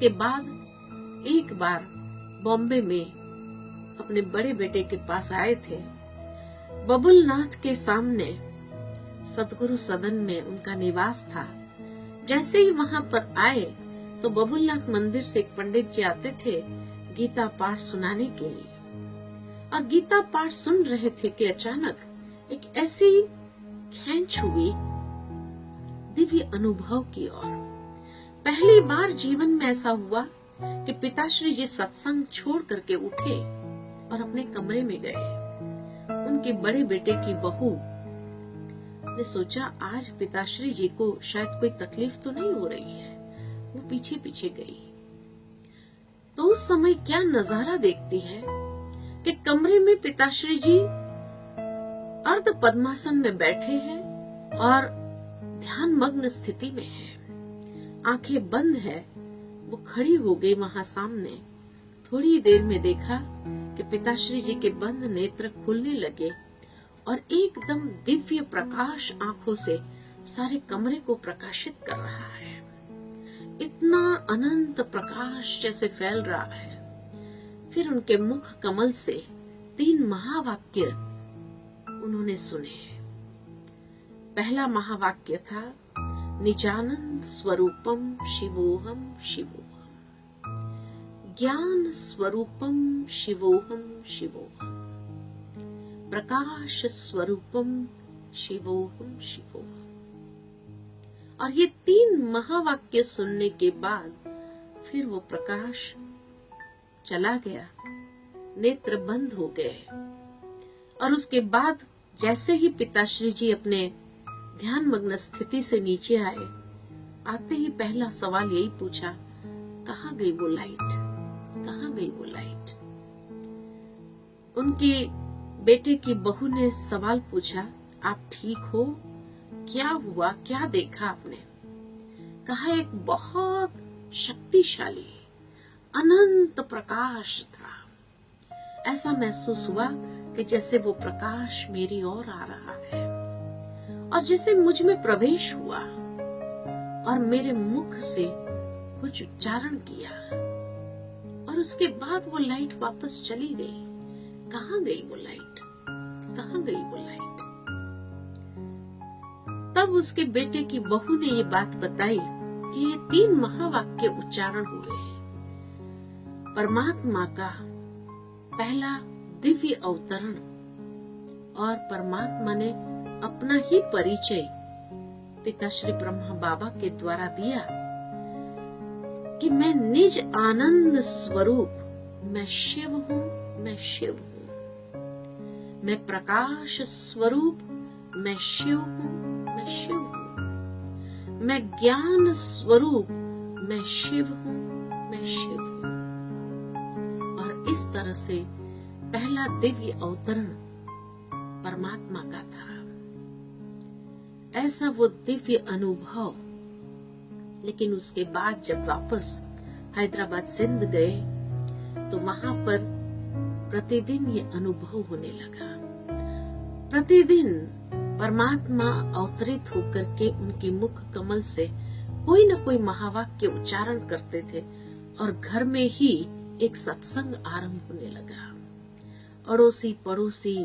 उसके बाद एक बार बॉम्बे में अपने बड़े बेटे के पास आए थे। बबुलनाथ के सामने सतगुरु सदन में उनका निवास था। जैसे ही वहां पर आए तो बबुलनाथ मंदिर से एक पंडित जी आते थे गीता पाठ सुनाने के लिए, और गीता पाठ सुन रहे थे कि अचानक एक ऐसी खींच हुई दिव्य अनुभव की ओर। पहली बार जीवन में ऐसा हुआ कि पिताश्री जी सत्संग छोड़ करके उठे और अपने कमरे में गए। उनके बड़े बेटे की बहू ने सोचा आज पिताश्री जी को शायद कोई तकलीफ तो नहीं हो रही है, वो पीछे पीछे गई। तो उस समय क्या नजारा देखती है कि कमरे में पिताश्री जी अर्ध पद्मासन में बैठे हैं और ध्यान मग्न स्थिति में है, आंखें बंद है। वो खड़ी हो गई वहां सामने। थोड़ी देर में देखा कि पिताश्री जी के बंद नेत्र खुलने लगे और एकदम दिव्य प्रकाश आंखों से सारे कमरे को प्रकाशित कर रहा है। इतना अनंत प्रकाश जैसे फैल रहा है। फिर उनके मुख कमल से 3 महावाक्य उन्होंने सुने। पहला महावाक्य था निजानंद स्वरूपम शिवोहम शिवोहम, ज्ञान स्वरूपम शिवोहम शिवोहम, प्रकाश स्वरूपम शिवोहम शिवोहम। और ये 3 महावाक्य सुनने के बाद फिर वो प्रकाश चला गया, नेत्र बंद हो गए। और उसके बाद जैसे ही पिताश्री जी अपने ध्यान मग्न स्थिति से नीचे आए, आते ही पहला सवाल यही पूछा, कहाँ गई वो लाइट, कहाँ गई वो लाइट। उनकी बेटे की बहू ने सवाल पूछा, आप ठीक हो, क्या हुआ, क्या देखा आपने। कहा एक बहुत शक्तिशाली अनंत प्रकाश था। ऐसा महसूस हुआ कि जैसे वो प्रकाश मेरी ओर आ रहा है और जैसे मुझ में प्रवेश हुआ और मेरे मुख से कुछ उच्चारण किया, और उसके बाद वो लाइट वापस चली गई। कहाँ गई वो लाइट, कहाँ गई वो लाइट। तब उसके बेटे की बहू ने ये बात बताई कि ये 3 महावाक्य उच्चारण हुए हैं। परमात्मा का पहला दिव्य अवतरण, और परमात्मा ने अपना ही परिचय पिताश्री ब्रह्मा बाबा के द्वारा दिया कि मैं निज आनंद स्वरूप, मैं शिव हूँ, मैं शिव हूँ। मैं प्रकाश स्वरूप, मैं शिव हूँ, मैं शिव हूँ। मैं ज्ञान स्वरूप, मैं शिव हूँ, मैं शिव हूँ। और इस तरह से पहला दिव्य अवतरण परमात्मा का था। ऐसा वो दिव्य अनुभव। लेकिन उसके बाद जब वापस हैदराबाद सिंध गए तो वहां पर प्रतिदिन ये अनुभव होने लगा। प्रतिदिन परमात्मा अवतरित होकर के उनके मुख कमल से कोई न कोई महावाक्य उच्चारण करते थे और घर में ही एक सत्संग आरंभ होने लगा। अड़ोसी पड़ोसी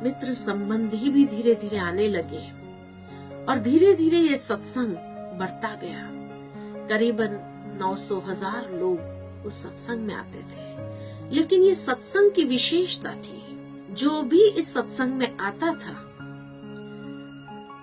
मित्र संबंधी भी धीरे धीरे आने लगे और धीरे धीरे ये सत्संग बढ़ता गया। करीबन 900,000 लोग उस सत्संग में आते थे। लेकिन ये सत्संग की विशेषता थी, जो भी इस सत्संग में आता था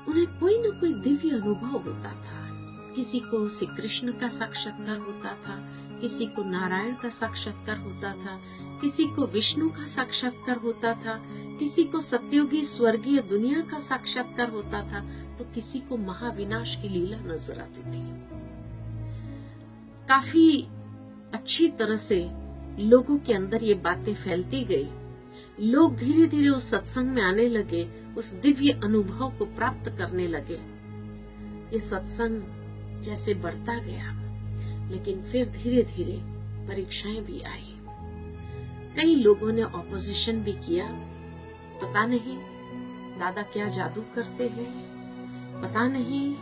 उन्हें कोई न कोई दिव्य अनुभव होता था। किसी को श्री कृष्ण का साक्षात्कार होता था, किसी को नारायण का साक्षात्कार होता था, किसी को विष्णु का साक्षात्कार होता था, किसी को सत्युगी स्वर्गीय दुनिया का साक्षात्कार होता था, तो किसी को महाविनाश की लीला नजर आती थी। काफी अच्छी तरह से लोगों के अंदर ये बातें फैलती गई। लोग धीरे धीरे उस सत्संग में आने लगे, उस दिव्य अनुभव को प्राप्त करने लगे। ये सत्संग जैसे बढ़ता गया, लेकिन फिर धीरे धीरे परीक्षाएं भी आई। कई लोगों ने ऑपोजिशन भी किया। पता नहीं दादा क्या जादू करते हैं, पता नहीं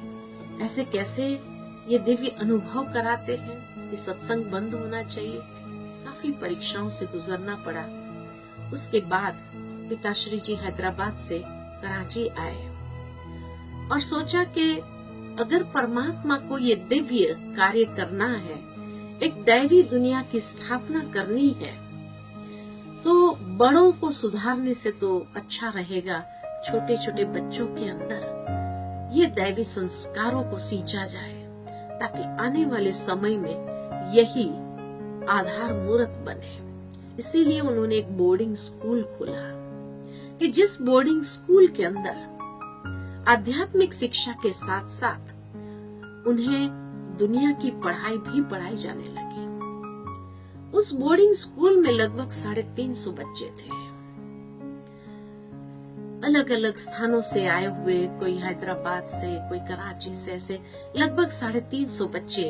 ऐसे कैसे ये दिव्य अनुभव कराते हैं, कि सत्संग बंद होना चाहिए। काफी परीक्षाओं से गुजरना पड़ा। उसके बाद पिताश्री जी हैदराबाद से कराची आए और सोचा कि अगर परमात्मा को ये दिव्य कार्य करना है, एक दैवी दुनिया की स्थापना करनी है, तो बड़ों को सुधारने से तो अच्छा रहेगा छोटे छोटे बच्चों के अंदर ये दैवी संस्कारों को सींचा जाए, ताकि आने वाले समय में यही आधार मूर्त बने। इसीलिए उन्होंने एक बोर्डिंग स्कूल खोला कि जिस बोर्डिंग स्कूल के अंदर आध्यात्मिक शिक्षा के साथ साथ उन्हें दुनिया की पढ़ाई भी पढ़ाई जाने लगी। उस बोर्डिंग स्कूल में लगभग 350 बच्चे थे, अलग अलग स्थानों से आए हुए, कोई हैदराबाद से, कोई कराची से, ऐसे लगभग 350 बच्चे।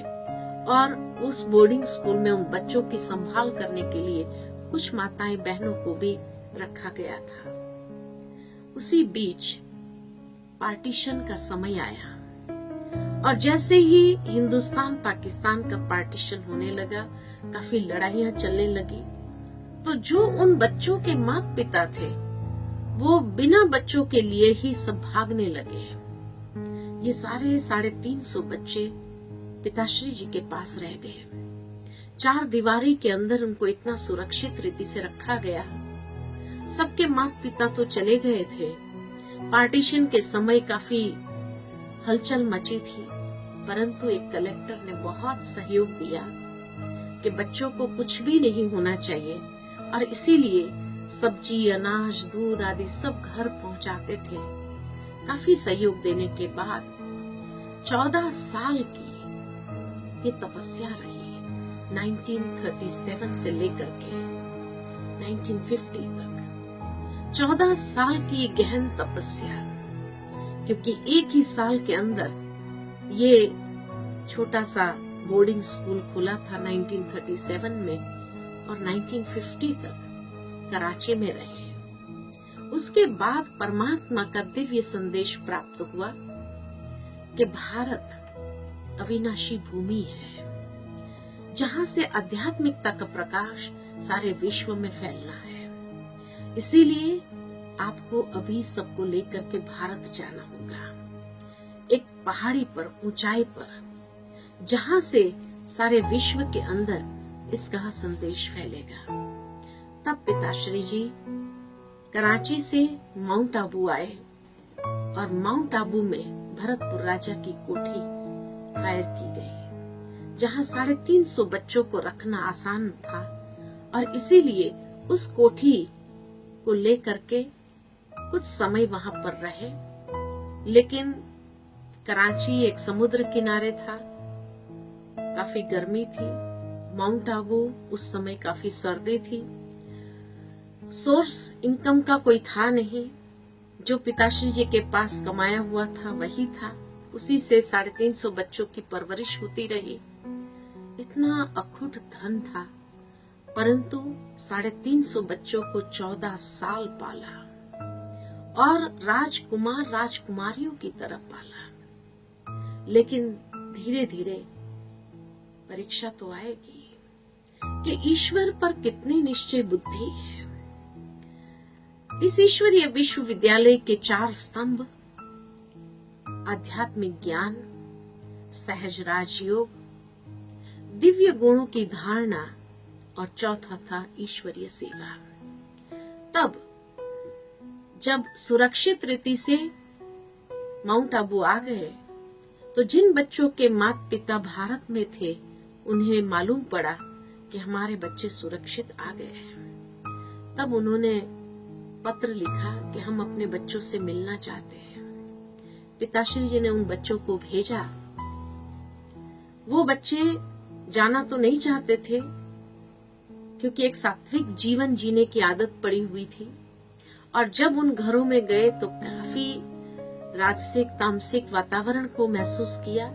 और उस बोर्डिंग स्कूल में उन बच्चों की संभाल करने के लिए कुछ माताएं बहनों को भी रखा गया था। उसी बीच पार्टीशन का समय आया और जैसे ही हिंदुस्तान पाकिस्तान का पार्टीशन होने लगा, काफी लड़ाइयां चलने लगी, तो जो उन बच्चों के माता पिता थे वो बिना बच्चों के लिए ही सब भागने लगे। ये 350 बच्चे पिताश्री जी के पास रह गए। 4 दीवारी के अंदर उनको इतना सुरक्षित रीति से रखा गया। सबके माता पिता तो चले गए थे। पार्टीशन के समय काफी हलचल मची थी, परंतु एक कलेक्टर ने बहुत सहयोग दिया कि बच्चों को कुछ भी नहीं होना चाहिए, और इसीलिए सब्जी, अनाज, दूध आदि सब घर पहुंचाते थे। काफी सहयोग देने के बाद 14 साल की ये तपस्या रही, 1937 से लेकर के 1950 तक 14 साल की गहन तपस्या। क्योंकि एक ही साल के अंदर ये छोटा सा बोर्डिंग स्कूल खुला था 1937 में, और 1950 तक कराची में रहे। उसके बाद परमात्मा का दिव्य संदेश प्राप्त हुआ कि भारत अविनाशी भूमि है, जहां से आध्यात्मिकता का प्रकाश सारे विश्व में फैलना है। इसीलिए आपको अभी सबको लेकर के भारत जाना होगा, एक पहाड़ी पर, ऊंचाई पर, जहां से सारे विश्व के अंदर इसका संदेश फैलेगा। तब पिताश्री जी कराची से माउंट आबू आए और माउंट आबू में भरतपुर राजा की कोठी हायर की गई, जहां 350 बच्चों को रखना आसान था, और इसीलिए उस कोठी को लेकर के कुछ समय वहां पर रहे। लेकिन कराची एक समुद्र किनारे था, काफी गर्मी थी। माउंट आबू उस समय काफी सर्दी थी। सोर्स इनकम का कोई था नहीं। जो पिताश्री जी के पास कमाया हुआ था वही था, उसी से 350 बच्चों की परवरिश होती रही। इतना अखुट धन था, परंतु 350 बच्चों को 14 साल पाला और राजकुमार राजकुमारियों की तरह पाला। लेकिन धीरे धीरे परीक्षा तो आएगी कि ईश्वर पर कितनी निश्चय बुद्धि है। इस ईश्वरीय विश्वविद्यालय के 4 स्तंभ, आध्यात्मिक ज्ञान, सहज राजयोग, दिव्य गुणों की धारणा, और चौथा था ईश्वरीय सेवा। तब जब सुरक्षित रीति से माउंट आबू आ गए, तो जिन बच्चों के माता पिता भारत में थे उन्हें मालूम पड़ा कि हमारे बच्चे सुरक्षित आ गए हैं। तब उन्होंने पत्र लिखा कि हम अपने बच्चों से मिलना चाहते हैं। पिताश्री जी ने उन बच्चों को भेजा। वो बच्चे जाना तो नहीं चाहते थे, क्योंकि एक सात्विक जीवन जीने की आदत पड़ी हुई थी, और जब उन घरों में गए तो काफी राजसिक तामसिक वातावरण को महसूस किया।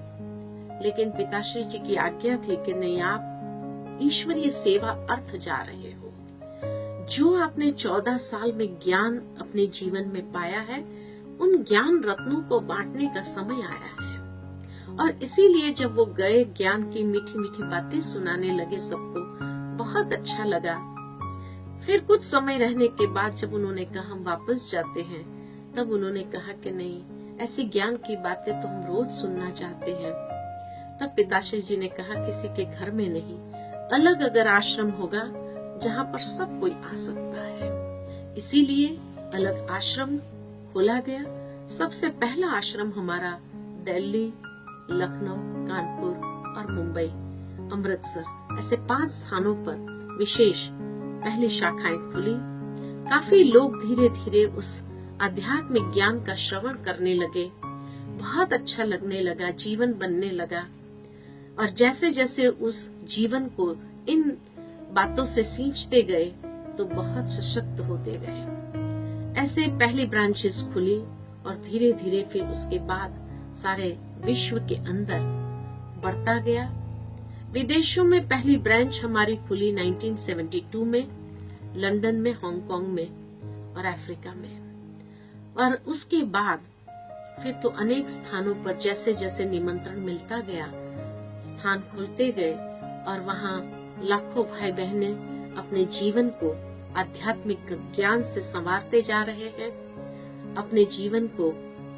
लेकिन पिताश्री जी की आज्ञा थी कि नहीं, आप ईश्वरीय सेवा अर्थ जा रहे हो। जो आपने 14 साल में ज्ञान अपने जीवन में पाया है, उन ज्ञान रत्नों को बांटने का समय आया है। और इसीलिए जब वो गए, ज्ञान की मीठी मीठी बातें सुनाने लगे सबको, बहुत अच्छा लगा। फिर कुछ समय रहने के बाद जब उन्होंने कहा हम वापस जाते हैं, तब उन्होंने कहा कि नहीं, ऐसी ज्ञान की बातें तो हम रोज सुनना चाहते हैं। तब पिताश्री जी ने कहा किसी के घर में नहीं, अलग अगर आश्रम होगा जहाँ पर सब कोई आ सकता है, इसीलिए अलग आश्रम खोला गया। सबसे पहला आश्रम हमारा दिल्ली, लखनऊ, कानपुर और मुंबई, अमृतसर, ऐसे 5 स्थानों पर विशेष पहली शाखाएं खुली। काफी लोग धीरे धीरे उस आध्यात्मिक ज्ञान का श्रवण करने लगे, बहुत अच्छा लगने लगा, जीवन बनने लगा। और जैसे जैसे उस जीवन को इन बातों से सींचते गए तो बहुत सशक्त होते गए। ऐसे पहली ब्रांचेस खुली और धीरे धीरे फिर उसके बाद सारे विश्व के अंदर बढ़ता गया। विदेशों में पहली ब्रांच हमारी खुली 1972 में, लंदन में, हांगकांग में और अफ्रीका में। और उसके बाद फिर तो अनेक स्थानों पर जैसे जैसे निमंत्रण मिलता गया, स्थान खुलते गए और वहाँ लाखों भाई बहनें अपने जीवन को आध्यात्मिक ज्ञान से संवारते जा रहे हैं, अपने जीवन को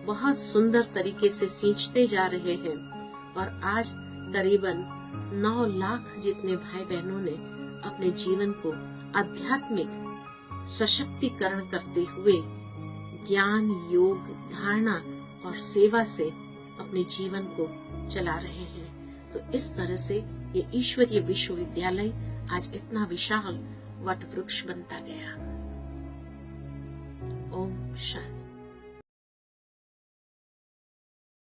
बहुत सुंदर तरीके से सींचते जा रहे हैं। और आज करीबन 9 लाख जितने भाई बहनों ने अपने जीवन को आध्यात्मिक सशक्तिकरण करते हुए ज्ञान, योग, धारणा और सेवा से अपने जीवन को चला रहे हैं। तो इस तरह से ये ईश्वरीय विश्वविद्यालय आज इतना विशाल वट वृक्ष बनता गया। ओम शांति।